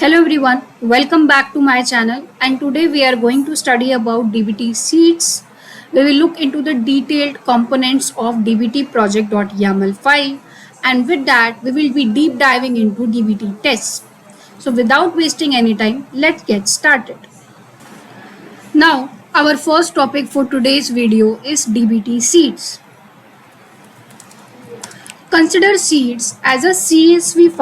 Hello everyone, welcome back to my channel, and today we are going to study about DBT seeds. We will look into the detailed components of DBT project.yaml file, and with that we will be deep diving into DBT tests. So without wasting any time, let's get started. Now our first topic for today's video is DBT seeds. Consider seeds as a CSV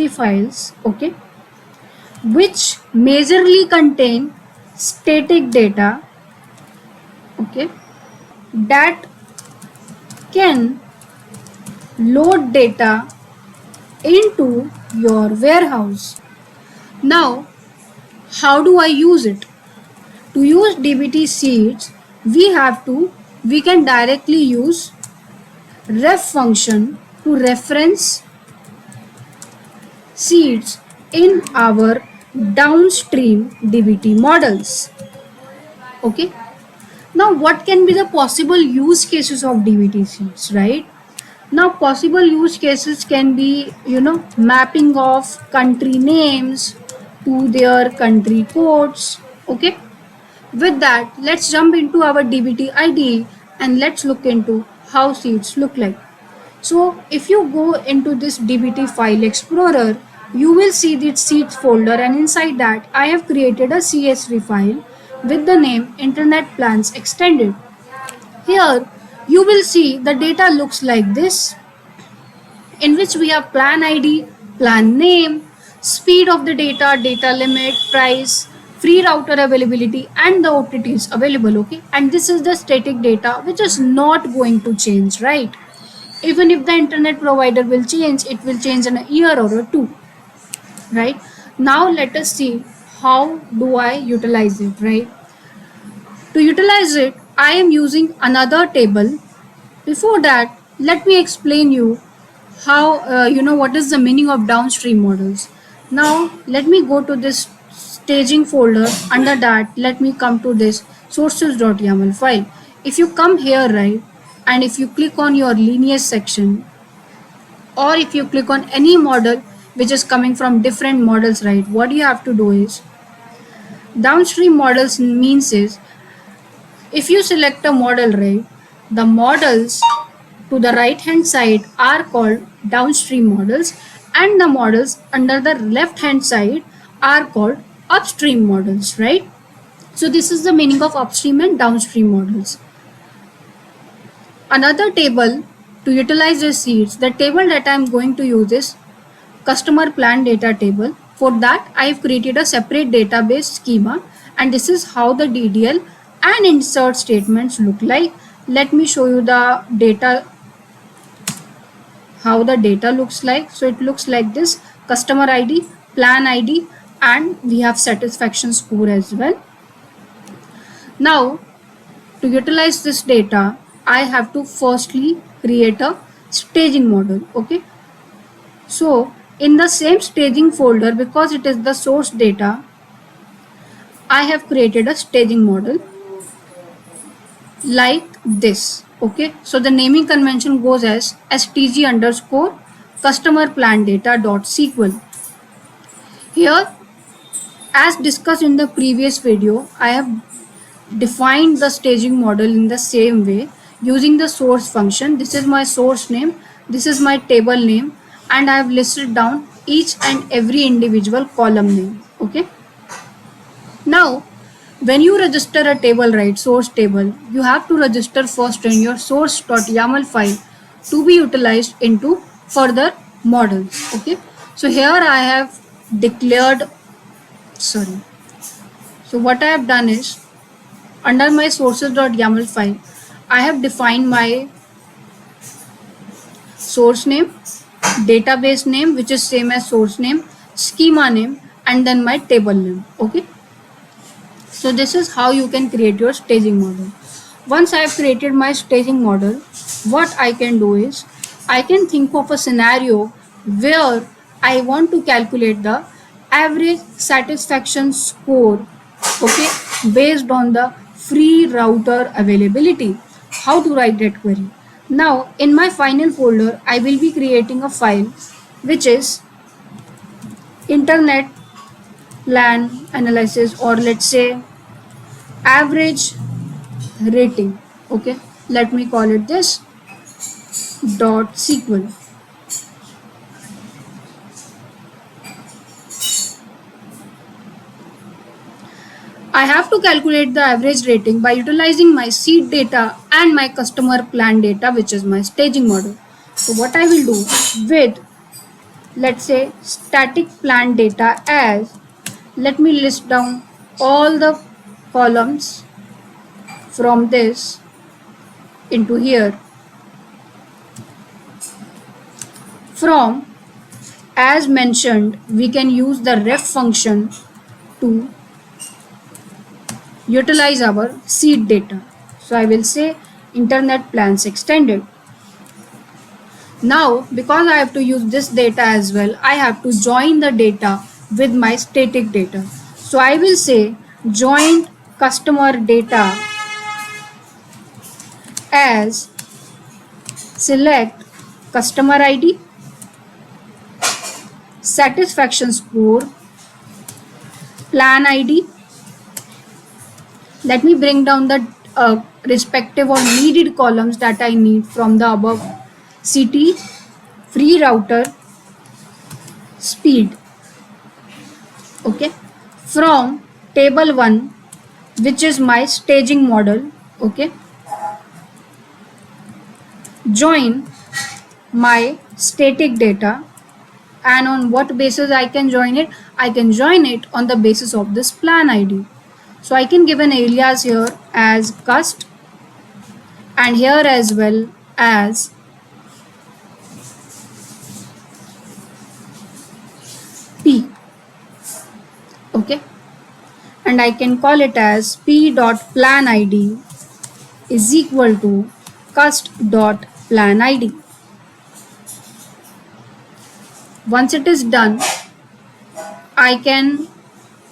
files, okay, which majorly contain static data, okay, that can load data into your warehouse. Now how do I use it? To use DBT seeds, we can directly use ref function to reference seeds in our downstream DBT models. Okay. Now what can be the possible use cases of DBT seeds, right? Now possible use cases can be, mapping of country names to their country codes. Okay. With that, let's jump into our DBT IDE and let's look into how seeds look like. So if you go into this DBT file explorer, you will see this seeds folder, and inside that I have created a CSV file with the name Internet Plans Extended. Here you will see the data looks like this, in which we have plan ID, plan name, speed of the data, data limit, price, free router availability, and the OTTs available. Okay, and this is the static data which is not going to change, right? Even if the internet provider will change, it will change in a year or two, right? Now let us see how do I utilize it, right? To utilize it, I am using another table. Before that, let me explain you how what is the meaning of downstream models. Now let me go to this staging folder. Under that, let me come to this sources.yaml file. If you come here, right, and if you click on your lineage section, or if you click on any model which is coming from different models, right, what you have to do is downstream models means is, if you select a model, right, the models to the right hand side are called downstream models, and the models under the left hand side are called upstream models, right? So this is the meaning of upstream and downstream models. Another table to utilize the seeds, the table that I am going to use is customer plan data table. For that, I have created a separate database schema, and this is how the DDL and insert statements look like. Let me show you the data, how the data looks like. So it looks like this: customer ID, plan ID, and we have satisfaction score as well. Now to utilize this data, I have to firstly create a staging model. Okay, so in the same staging folder, because it is the source data, I have created a staging model like this. Okay, so the naming convention goes as stg underscore customer plan data dot SQL. Here, as discussed in the previous video, I have defined the staging model in the same way using the source function. This is my source name, this is my table name, and I have listed down each and every individual column name. Okay, now when you register a table, right, source table, you have to register first in your source.yaml file to be utilized into further models. Okay, so here I have declared, so what I have done is, under my sources.yaml file, I have defined my source name, database name, which is same as source name, schema name, and then my table name. Okay, so this is how you can create your staging model. Once I have created my staging model, what I can do is, I can think of a scenario where I want to calculate the average satisfaction score, okay, based on the free router availability. How to write that query? Now in my final folder, I will be creating a file which is internet plan analysis, or let's say average rating. Okay, let me call it this dot SQL. I have to calculate the average rating by utilizing my seed data and my customer plan data, which is my staging model. So what I will do with, let's say, static plan data as, let me list down all the columns from this into here. From, as mentioned, we can use the ref function to utilize our seed data. So I will say internet plans extended. Now, because I have to use this data as well, I have to join the data with my static data. So I will say join customer data as select customer ID, satisfaction score, plan ID. Let me bring down the respective or needed columns that I need from the above: city, free router, speed. Okay, from table 1, which is my staging model. Okay, join my static data, and on what basis I can join it? I can join it on the basis of this plan ID. So I can give an alias here as cust, and here as well as p. Okay, and I can call it as p dot plan id is equal to cust dot plan id. Once it is done, I can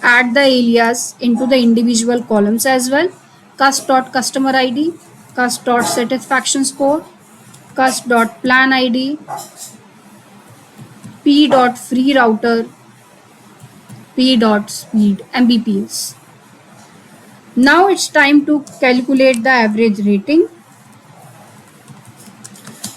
add the alias into the individual columns as well: cust dot customer id, cust dot satisfaction score, cust dot plan id, p dot free router, p dot speed, mbps. Now it's time to calculate the average rating.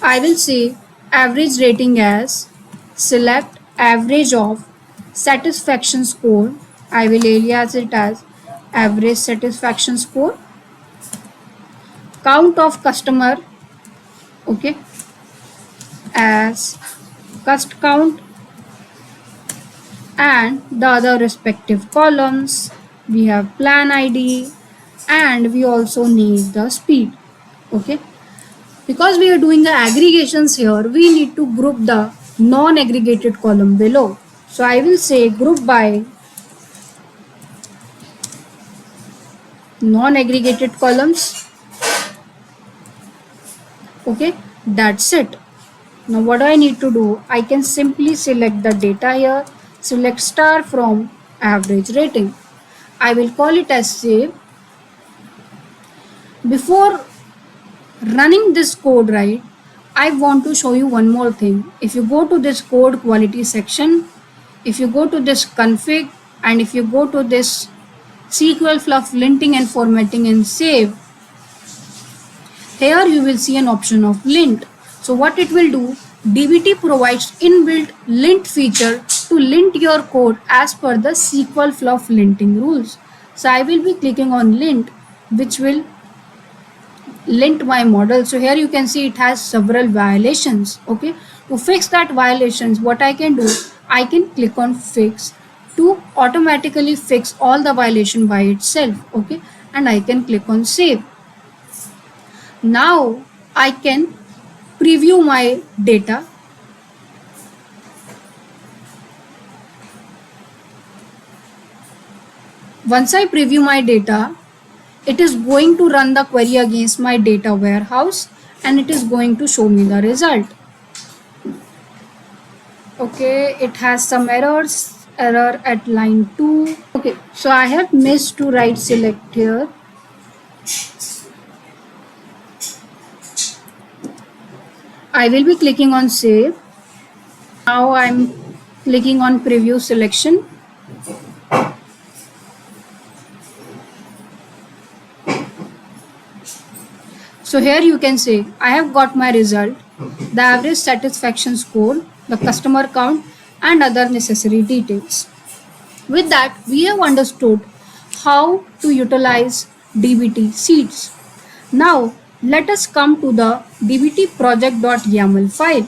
I will say average rating as select average of satisfaction score. I will alias it as average satisfaction score, count of customer, okay, as cust count, and the other respective columns we have plan id, and we also need the speed. Okay, because we are doing the aggregations here, we need to group the non-aggregated column below. So I will say group by non-aggregated columns. Okay, that's it. Now what do I need to do? I can simply select the data here, select star from average rating. I will call it as save. Before running this code, right, I want to show you one more thing. If you go to this code quality section, if you go to this config, and if you go to this SQL fluff linting and formatting and save, here you will see an option of lint. So what it will do, DBT provides inbuilt lint feature to lint your code as per the SQL fluff linting rules. So I will be clicking on lint, which will lint my model. So here you can see it has several violations. Okay, to fix that violations, what I can do, I can click on fix to automatically fix all the violation by itself. Okay, and I can click on save. Now I can preview my data. Once I preview my data, it is going to run the query against my data warehouse, and it is going to show me the result. Okay, it has some errors. Error at line 2. Okay, so I have missed to write select here. I will be clicking on save. Now I'm clicking on preview selection. So here you can say I have got my result, the average satisfaction score, the customer count, and other necessary details. With that, we have understood how to utilize DBT sheets. Now, let us come to the dbt project.yaml file.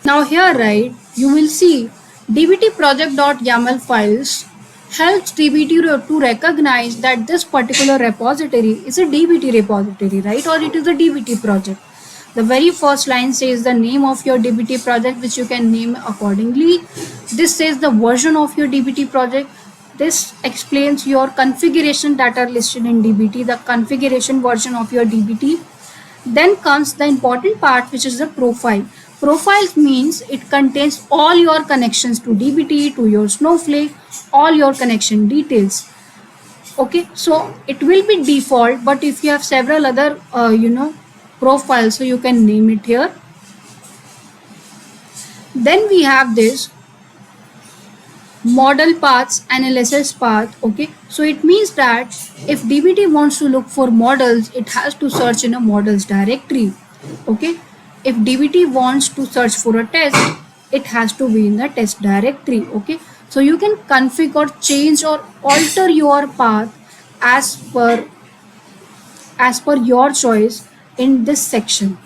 Now here, right, you will see dbt project.yaml files helps DBT to recognize that this particular repository is a DBT repository, right, or it is a DBT project. The very first line says the name of your DBT project, which you can name accordingly. This says the version of your DBT project. This explains your configuration that are listed in DBT, the configuration version of your DBT. Then comes the important part, which is the profile. Profiles means it contains all your connections to DBT, to your Snowflake, all your connection details. Okay, so it will be default, but if you have several other profiles, so you can name it here. Then we have this model paths analysis path. Okay, so it means that if DBT wants to look for models, it has to search in a models directory. Okay, if DBT wants to search for a test, it has to be in the test directory. Okay, so you can configure, change, or alter your path as per your choice in this section.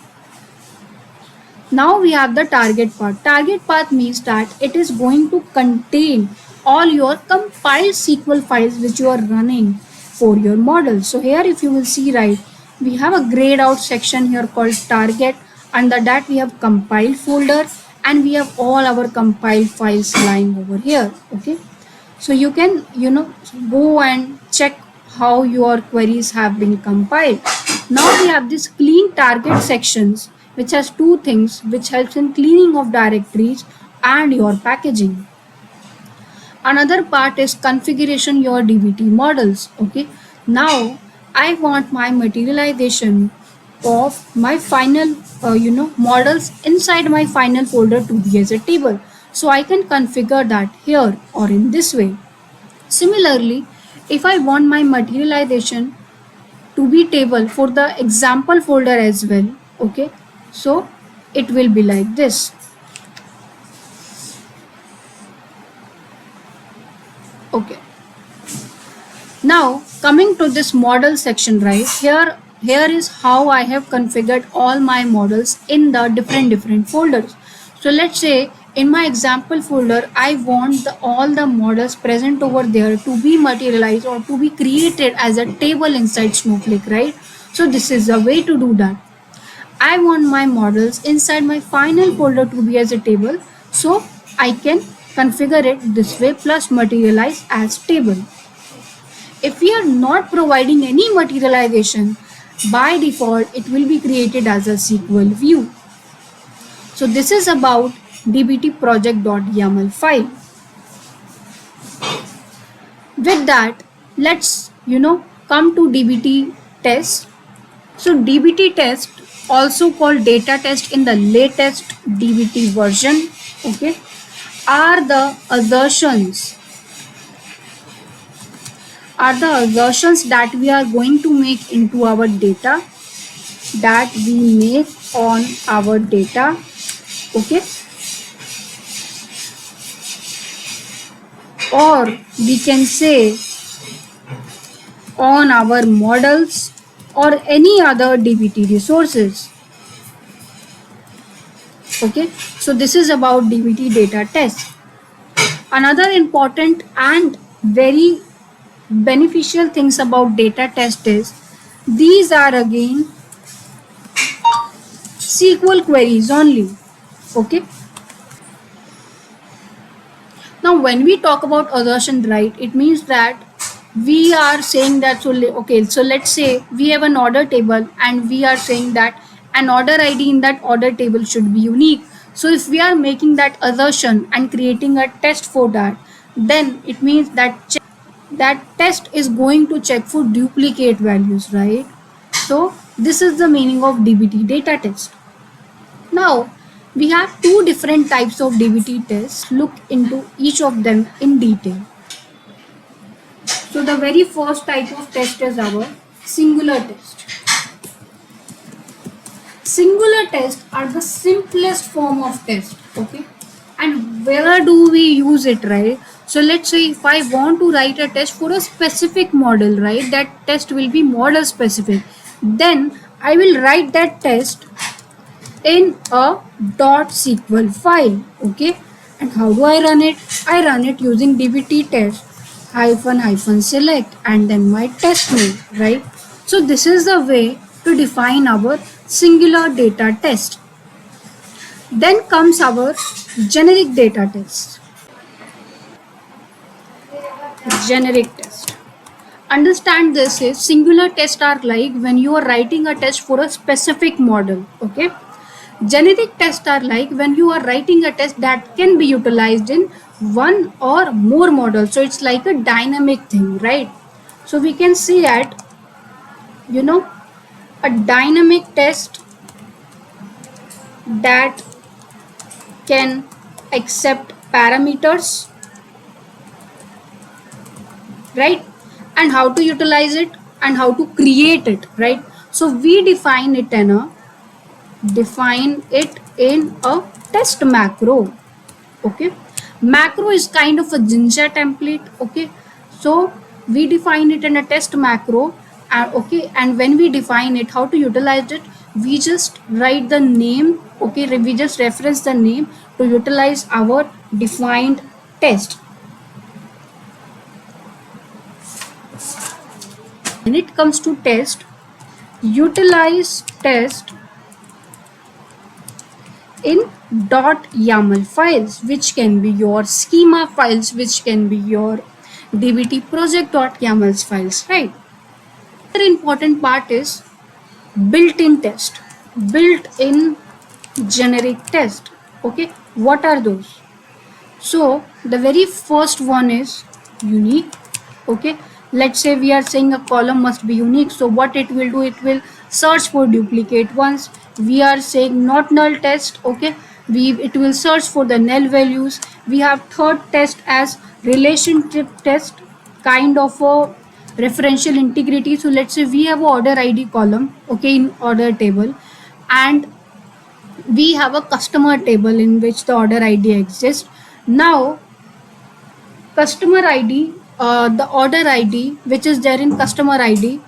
Now we have the target path. Target path means that it is going to contain all your compiled SQL files which you are running for your model. So here if you will see, right, we have a grayed out section here called target. Under that we have compiled folder and we have all our compiled files lying over here. Okay, so you can go and check how your queries have been compiled. Now we have this clean target sections, which has two things, which helps in cleaning of directories and your packaging. Another part is configuration your DBT models. Okay, now I want my materialization of my final models inside my final folder to be as a table, so I can configure that here or in this way. Similarly, if I want my materialization to be table for the example folder as well, okay, so it will be like this. Okay, now coming to this model section, right, here is how I have configured all my models in the different folders. So let's say in my example folder I want all the models present over there to be materialized or to be created as a table inside Snowflake, right? So this is the way to do that. I want my models inside my final folder to be as a table, so I can configure it this way, plus materialize as table. If we are not providing any materialization, by default it will be created as a SQL view. So this is about dbt project.yaml file. With that, let's come to dbt test. So dbt test, also called data test in the latest dbt version, okay, are the assertions that we are going to make into our data, that we make on our data, okay, or we can say on our models or any other dbt resources. Okay, so this is about dbt data test. Another important and very beneficial things about data test is these are again SQL queries only. Okay, now when we talk about assertion, right, it means that we are saying that, so let's say we have an order table and we are saying that an order ID in that order table should be unique. So if we are making that assertion and creating a test for that, then it means that that test is going to check for duplicate values, right? So this is the meaning of dbt data test. Now We have two different types of DBT tests. Look into each of them in detail. So the very first type of test is our singular test. Singular tests are the simplest form of test, okay? And where do we use it, right? So let's say if I want to write a test for a specific model, right? That test will be model specific. Then I will write that test in a .sql file, okay? And how do I run it? I run it using dbt test hyphen select and then my test name, right? So this is the way to define our singular data test. Then comes our generic data test. Generic test. Understand this is singular tests are like when you are writing a test for a specific model, okay? Generic tests are like when you are writing a test that can be utilized in one or more models. So it's like a dynamic thing, right? So we can see that, a dynamic test that can accept parameters, right? And how to utilize it and how to create it, right? So we define it in a test macro, okay? Macro is kind of a Jinja template, okay? So we define it in a test macro, okay? And when we define it, how to utilize it, we just write the name, okay? We just reference the name to utilize our defined test. When it comes to test, utilize test in .yaml files, which can be your schema files, which can be your dbt project.yaml files, right? Another important part is built-in test, built-in generic test, okay? What are those? So the very first one is unique, okay? Let's say we are saying a column must be unique. So what it will do, it will search for duplicate ones. We are saying not null test, okay? It will search for the null values. We have third test as relationship test, kind of a referential integrity. So let's say we have a order ID column, okay, in order table, and we have a customer table in which the order ID exists. Now customer ID, the order ID which is there in customer ID,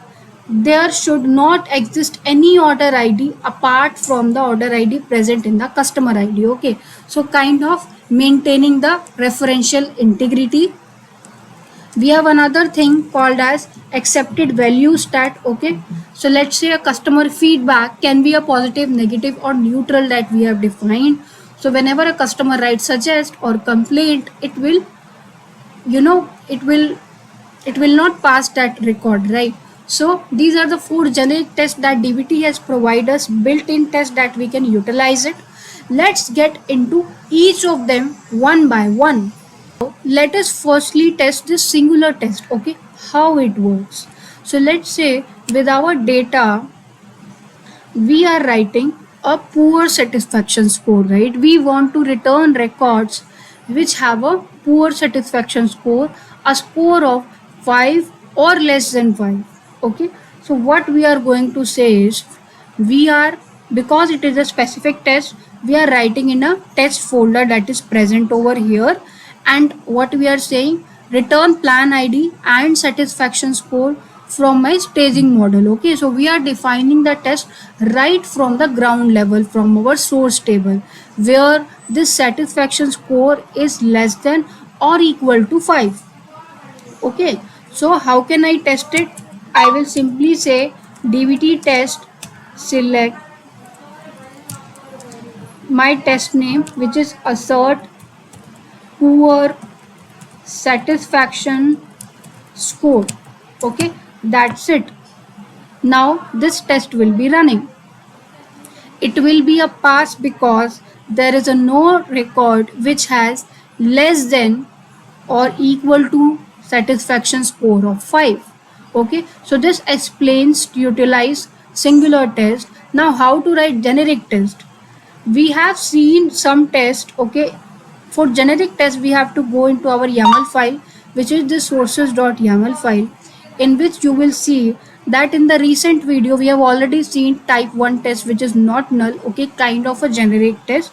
there should not exist any order ID apart from the order ID present in the customer ID, okay? So kind of maintaining the referential integrity. We have another thing called as accepted value stat, okay? So let's say a customer feedback can be a positive, negative or neutral that we have defined. So whenever a customer writes suggest or complaint, it will it will not pass that record, right? So these are the four generic tests that dbt has provided us, built-in tests that we can utilize it. Let's get into each of them one by one. Let us firstly test this singular test, okay? How it works. So let's say with our data we are writing a poor satisfaction score, right? We want to return records which have a poor satisfaction score, a score of 5 or less than 5, okay? So what we are going to say is, because it is a specific test, we are writing in a test folder that is present over here, and what we are saying, return plan ID and satisfaction score from my staging model, okay? So we are defining the test right from the ground level, from our source table, where this satisfaction score is less than or equal to 5, okay? So how can I test it? I will simply say dbt test select my test name, which is assert poor satisfaction score, okay? That's it. Now this test will be running. It will be a pass because there is a no record which has less than or equal to satisfaction score of 5, okay? So this explains to utilize singular test. Now how to write generic test? we have seen some test. Okay, for generic test we have to go into our YAML file, which is the sources.yaml file, in which you will see that in the recent video we have already seen type 1 test, which is not null. Okay, kind of a generic test.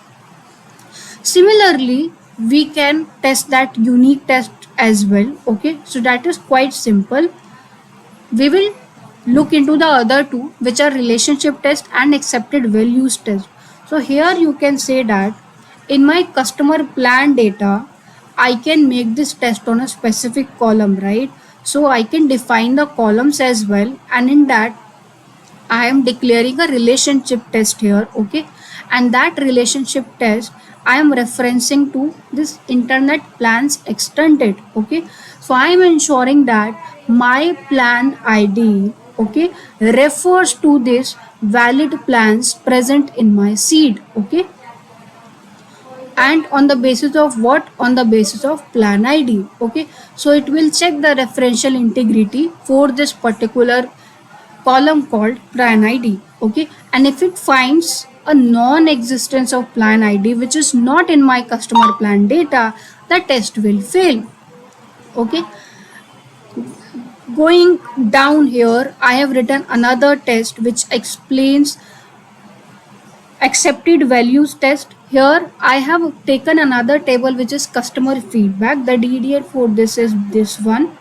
Similarly, we can test that unique test as well. Okay, so that is quite simple. We will look into the other two, which are relationship test and accepted values test. So here you can say that in my customer plan data, I can make this test on a specific column, right? So I can define the columns as well, and in that I am declaring a relationship test here. Okay, and that relationship test I am referencing to this internet plans extended. Okay, so I am ensuring that my plan ID, okay, refers to this valid plans present in my seed. Okay, and on the basis of what? On the basis of plan ID. Okay, so it will check the referential integrity for this particular column called plan ID. Okay, and if it finds a non-existence of plan ID which is not in my customer plan data, the test will fail. Okay, going down here I have written another test which explains accepted values test. Here I have taken another table which is customer feedback. The DDL for this is this one.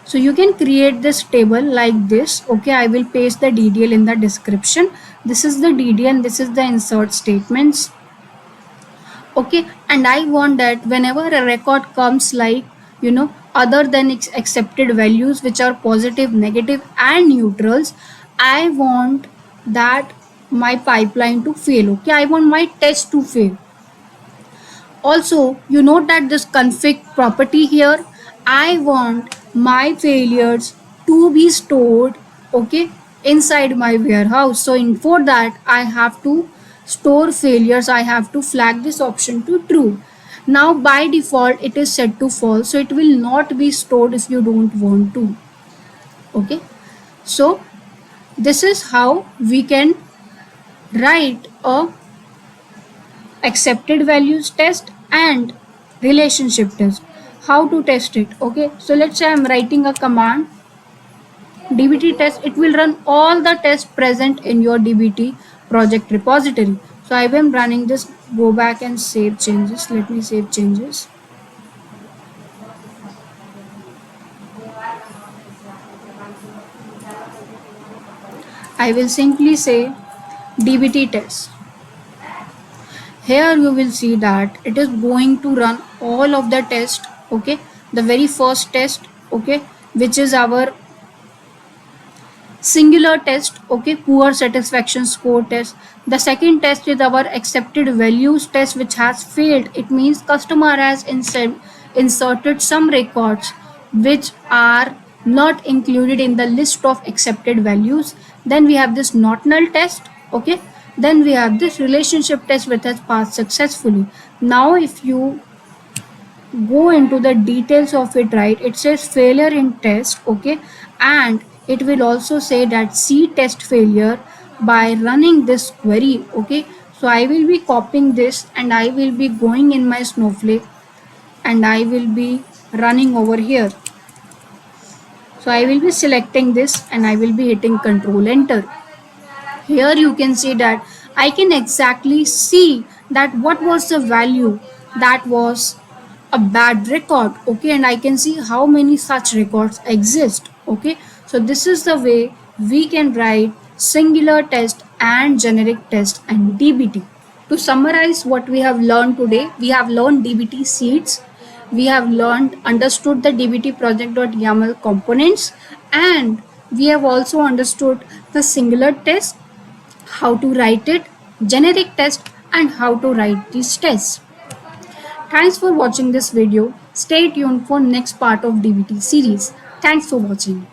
So you can create this table like this. Okay, I will paste the DDL in the description. This is the DDL and this is the insert statements. Okay, and I want that whenever a record comes like, other than accepted values which are positive, negative and neutrals, I want that my pipeline to fail. Okay, I want my test to fail. Also, you note that this config property here, I want my failures to be stored, okay, inside my warehouse. So for that I have to store failures. I have to flag this option to true. Now by default it is set to false, so it will not be stored if you don't want to. Okay, so this is how we can write a accepted values test and relationship test. How to test it? Okay, so let's say I'm writing a command dbt test. It will run all the tests present in your dbt project repository. So I am running this. Go back and save changes. Let me save changes. I will simply say dbt test. Here you will see that it is going to run all of the test. Okay, the very first test, okay, which is our singular test, okay, poor satisfaction score test. The second test is our accepted values test, which has failed. It means customer has inserted some records which are not included in the list of accepted values. Then we have this not null test. Okay, then we have this relationship test which has passed successfully. Now if you go into the details of it, right, it says failure in test. Okay, and it will also say that see test failure by running this query. Okay, so I will be copying this and I will be going in my Snowflake and I will be running over here. So I will be selecting this and I will be hitting Control Enter. Here you can see that I can exactly see that what was the value that was a bad record. Okay, and I can see how many such records exist. Okay, so this is the way we can write singular test and generic test and dbt. To summarize what we have learned today, we have learned dbt seeds, we have understood the dbt project.yaml components, and we have also understood the singular test, how to write it, generic test, and how to write these tests. Thanks for watching this video. Stay tuned for next part of dbt series. Thanks for watching.